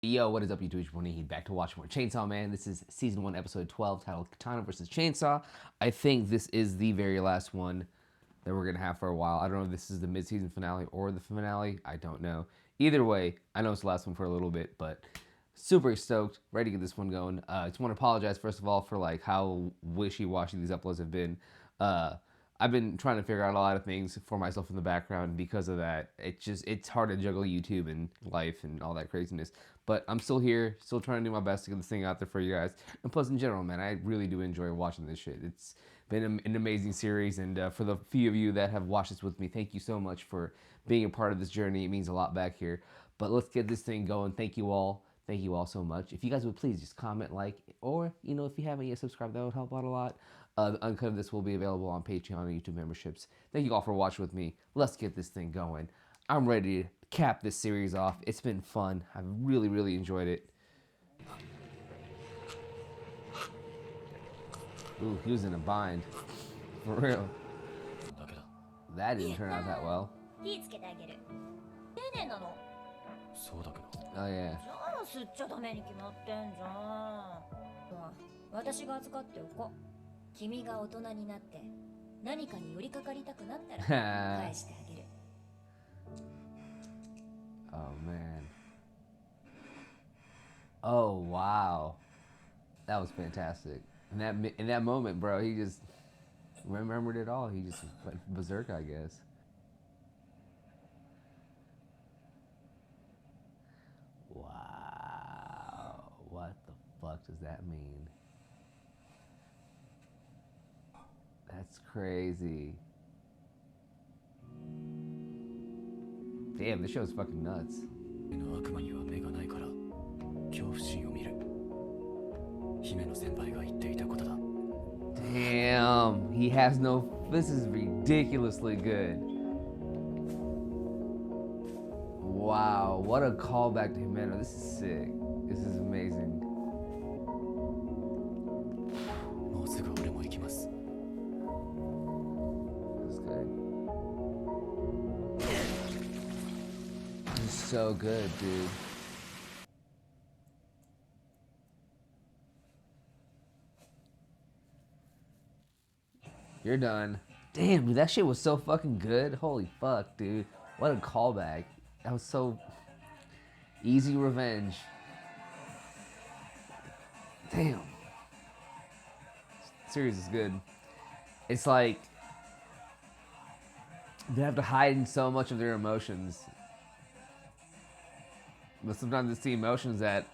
Yo, what is up, YouTube? He's back to watch more Chainsaw Man. This is season 1, episode 12, titled Katana versus Chainsaw. I think this is the very last one that we're gonna have for a while. I don't know if this is the mid-season finale or the finale. I don't know. Either way, I know it's the last one for a little bit, but super stoked, ready to get this one going. I just want to apologize first of all for like how wishy-washy these uploads have been. I've been trying to figure out a lot of things for myself in the background because of that. It's hard to juggle YouTube and life and all that craziness. But I'm still here, still trying to do my best to get this thing out there for you guys. And plus, in general, man, I really do enjoy watching this shit. It's been an amazing series, and for the few of you that have watched this with me, thank you so much for being a part of this journey. It means a lot back here. But let's get this thing going. Thank you all. Thank you all so much. If you guys would please just comment, like, or, you know, if you haven't yet subscribed, that would help out a lot. The uncut of this will be available on Patreon and YouTube memberships. Thank you all for watching with me. Let's get this thing going. I'm ready to cap this series off. It's been fun. I've really, really enjoyed it. Ooh, he was in a bind. For real. That didn't turn out that well. Oh yeah. 吸っちゃダメに決まってんじゃん。私が預かっておこう。君が大人になって何かに寄りかかりたくなったら返してあげる。Oh man. Oh wow. That was fantastic. In that moment, bro, he just remembered it all. He just went berserk, I guess. Wow. What the fuck does that mean? That's crazy. Damn, this show's fucking nuts. Damn, he has no. This is ridiculously good. Wow, what a callback to Himeno. This is sick. This is amazing. That's good. He's so good, dude. You're done. Damn, dude, that shit was so fucking good. Holy fuck, dude. What a callback. That was so easy revenge. Damn. This series is good. It's like they have to hide in so much of their emotions. But sometimes it's the emotions that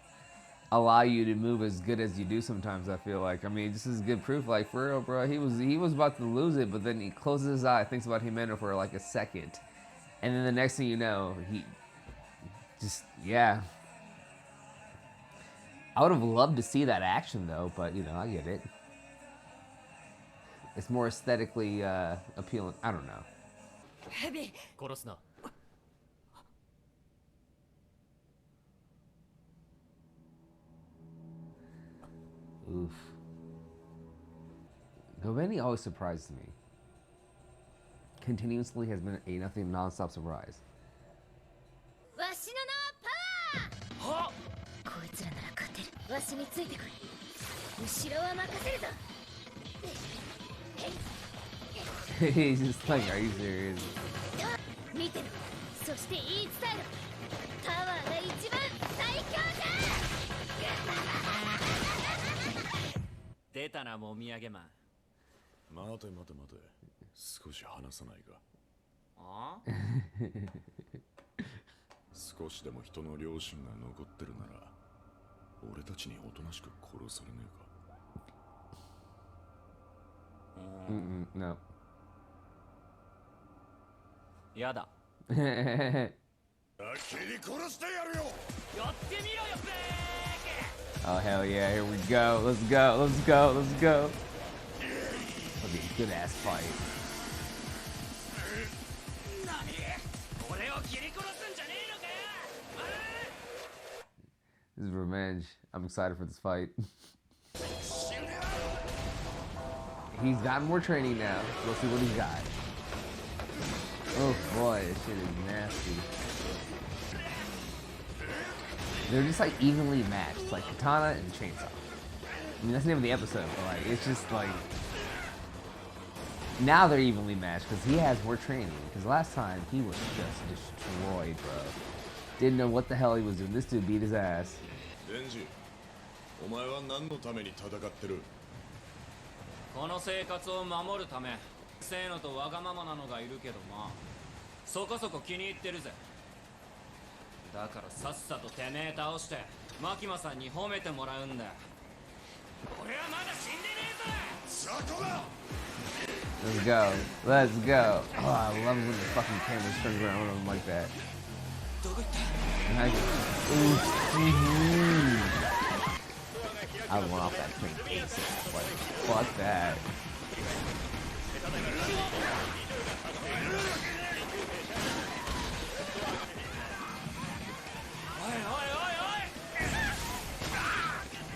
allow you to move as good as you do sometimes, I feel like. I mean, this is good proof, like, for real, bro. He was about to lose it, but then he closes his eye, thinks about Himeno for like a second. And then the next thing you know, he just, yeah. I would have loved to see that action, though, but, you know, I get it. It's more aesthetically appealing. I don't know. Heavy. Oof. Goveni always surprises me. Continuously has been a nothing non-stop surprise. He's just like, are you serious? Katana もみあげまん。待て待て待て。少し話さないか。あ？少しでも人の良心が残ってるなら、俺たちにおとなしく殺されねえか。No. やだ。切り殺してやるよ。やってみろよ、ブレーキ。 Oh hell yeah, here we go. Let's go, let's go, let's go. That'll be a good ass fight. This is revenge. I'm excited for this fight. He's got more training now. Let's see what he's got. Oh boy, this shit is nasty. They're just like evenly matched, like Katana and Chainsaw. I mean, that's the name of the episode, but like, it's just like, now they're evenly matched because he has more training. Because last time he was just destroyed, bro. Didn't know what the hell he was doing. This dude beat his ass. Denji, お前は何のために戦ってる？この生活を守るためせーのとわがままなのがいるけどまあそこそこ気に入ってるぜ。だからさっさとてめえ倒してマキマさんに褒めてもらうんだ。俺はまだ死んでねえぞ。そこだ。 Let's go. Let's go. Oh, I love it when the fucking camera turns around on him like that. And I want off that train ASAP. Like, fuck that.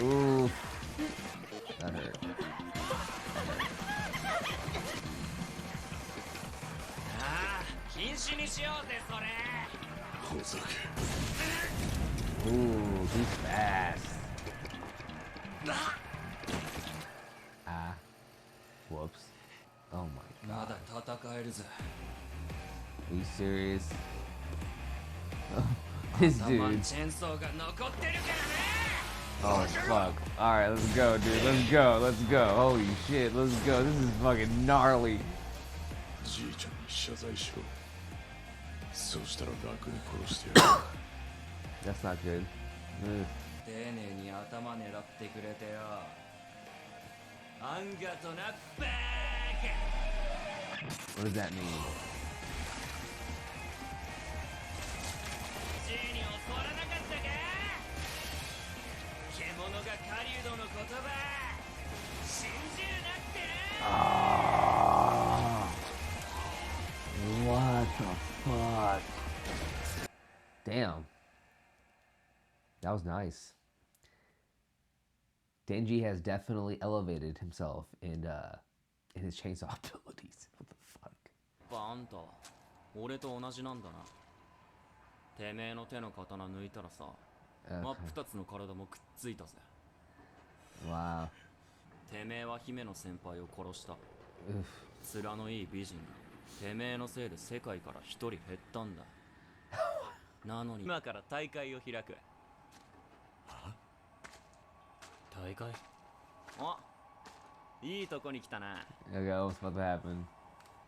Ooh. That hurt. Ooh, he's fast. Ah. Whoops. Oh my god. Are you serious? This dude. Oh fuck. Alright, let's go, dude. Let's go. Let's go. Holy shit. Let's go. This is fucking gnarly. じいちゃんに謝罪しろ。そうしたら楽に殺してやる。That's not good. Ugh. 丁寧に頭狙ってくれてよ。あんがとなバーカ。 What does that mean? ジーに教わらなかったか。獣が狩人の言葉信じるなってな。What the fuck? Damn. That was nice. Denji has definitely elevated himself in his chainsaw abilities. What the fuck? あんた、俺と同じなんだな。てめえの手の刀抜いたらさ、真っ二つの体もくっついたぜ。Wow. てめえは姫の先輩を殺した。面のいい美人が、てめえのせいで世界から一人減ったんだ。なのに今から大会を開く。大会？あ、いいとこに来たな。Okay, what's about to happen?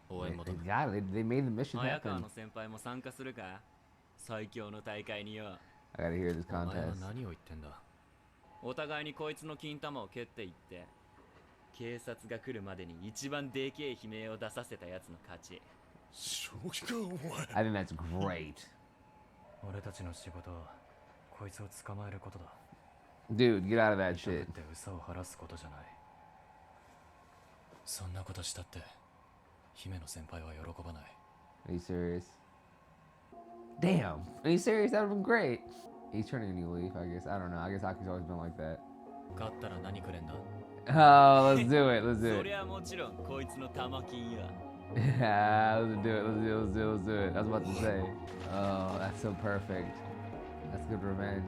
応援求 They め。 got it. They made the mission 早川 happen. の先輩も参加するか？最強の大会によ。 I gotta hear this お前は contest. 何を言ってんだ。お互いにこいつの金玉を蹴っていって、警察が来るまでに一番でけえ悲鳴を出させたやつの勝ち。正気かお前。 I think that's great. 俺たちの仕事はこいつを捕まえることだ。 Dude, get out of that 痛く shit. って嘘を晴らすことじゃない。そんなことしたって姫の先輩は喜ばない。 Are you serious? Damn. Are you serious? That would've been great. He's turning a new leaf, I guess. I don't know. I guess Aki's always been like that. 勝ったら何くれんだ。 Oh, let's do it. Let's そ do り it. ゃもちろんこいつの玉金や。Yeah, let's do it. Let's do it. Let's do it. Let's do it. I was about to say. Oh, that's so perfect. That's good revenge.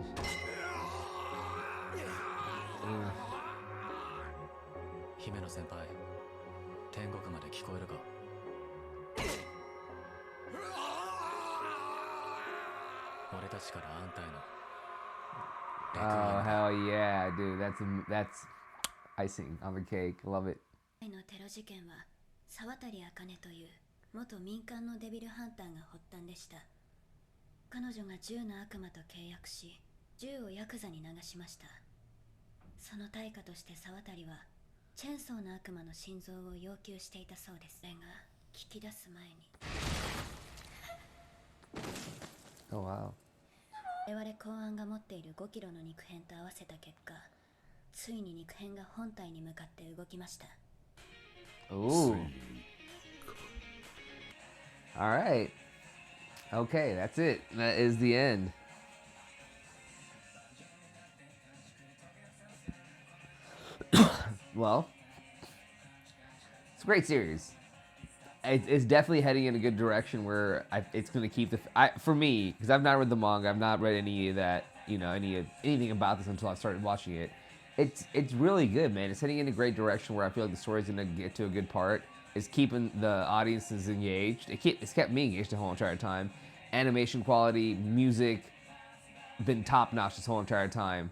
Ugh. 姫の先輩、天国まで聞こえるか。俺たちからあんたへの。 Oh, hell yeah, dude. That's icing on the cake. Love it. のテロ事件は沢渡茜という元民間のデビルハンターが発端でした。彼女が銃の悪魔と契約し、銃をヤクザに流しました。その対価として沢渡はチェンソーの悪魔の心臓を要求していたそうです。それが聞き出す前に Oh, wow. 我々公安が持っている5キロの肉片と合わせた結果、ついに肉片が本体に向かって動きました。 Ooh. All right. Okay, that's it. That is the end. Well, it's a great series. It's definitely heading in a good direction where it's going to keep for me, because I've not read the manga, I've not read any of that. anything about this until I started watching it. It's really good, man. It's heading in a great direction where I feel like the story's gonna get to a good part. It's keeping the audiences engaged. It's kept me engaged the whole entire time. Animation quality, music, been top notch this whole entire time.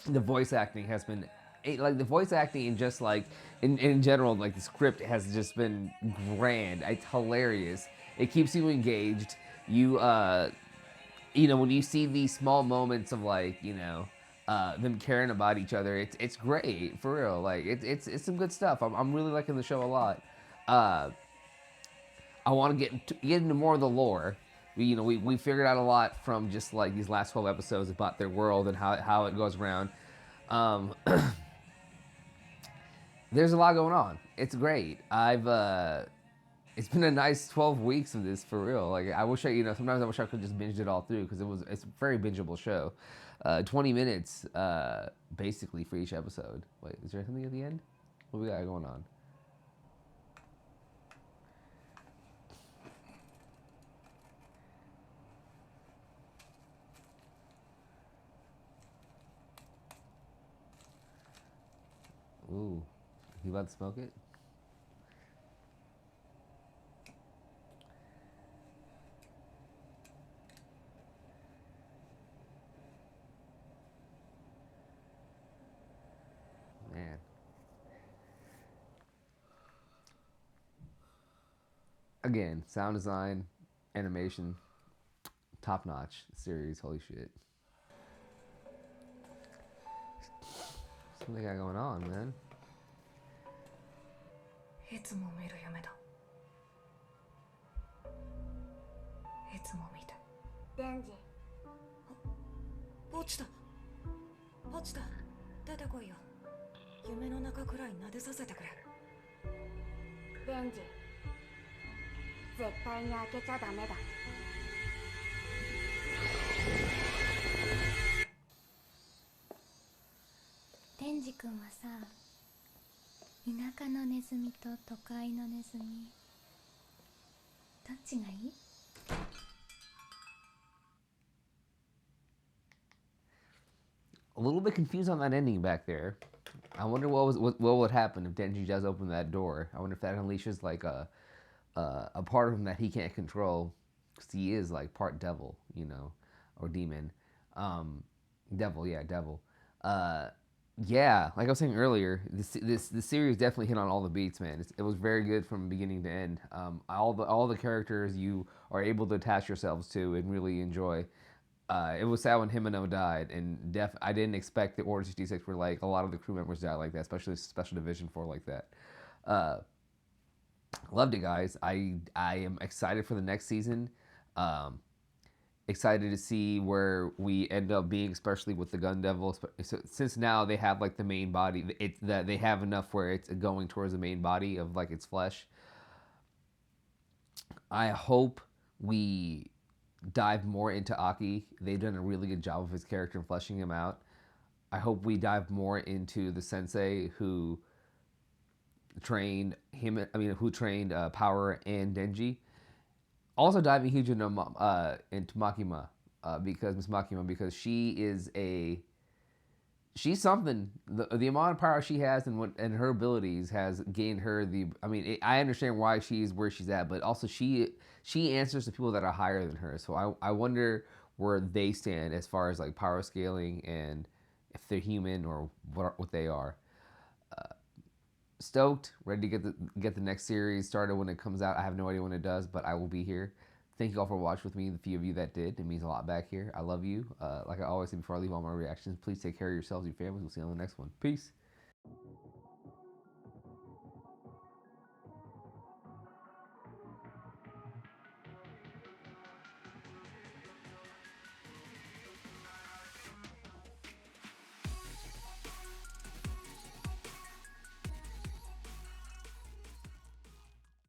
The voice acting has been like the voice acting and just like in general, like the script has just been grand. It's hilarious. It keeps you engaged. When you see these small moments of like them caring about each other, it's great for real. Like it's some good stuff. I'm really liking the show a lot. I want to get into more of the lore. We figured out a lot from just like these last 12 episodes about their world and how it goes around. Um, there's a lot going on. It's great. It's been a nice 12 weeks of this for real. Like I wish sometimes I wish I could just binge it all through because it's a very bingeable show. 20 minutes basically for each episode. Wait, is there something at the end? What we got going on? Ooh, you about to smoke it? Man. Again, sound design, animation, top notch series. Holy shit. Something got going on, man. いつも見る夢だ。いつも見て。デンジ、ポチだ。ポチだ。出てこいよ。夢の中くらい撫でさせてくれ。デンジ、絶対に開けちゃダメだ。デンジ君はさ、田舎のネズミと都会のネズミ、どっちがいい？ A little bit confused on that ending back there. I wonder what would happen if Denji does open that door. I wonder if that unleashes like a part of him that he can't control, because he is like part devil, or demon. Devil, yeah, devil. Yeah, like I was saying earlier, this series definitely hit on all the beats, man. It was very good from beginning to end. All the characters you are able to attach yourselves to and really enjoy. It was sad when Himeno died, and I didn't expect the Order 66 where like a lot of the crew members died like that, especially Special Division 4 like that. Loved it, guys. I am excited for the next season. Excited to see where we end up being, especially with the Gun Devil. So, since now they have like the main body, that they have enough where it's going towards the main body of like its flesh. I hope we dive more into Aki. They've done a really good job of his character and fleshing him out. I hope we dive more into the sensei who trained him. Who trained Power and Denji. Also diving huge into Makima, because Miss Makima, because she's something. The amount of power she has and her abilities has gained her I understand why she's where she's at, but also she answers to people that are higher than her. So I wonder where they stand as far as like power scaling and if they're human or what they are. Stoked, ready to get the next series started when it comes out. I have no idea when it does, but I will be here. Thank you all for watching with me. The few of you that did, it means a lot back here. I love you. Like I always say before I leave all my reactions, please take care of yourselves and your families. We'll see you on the next one. Peace.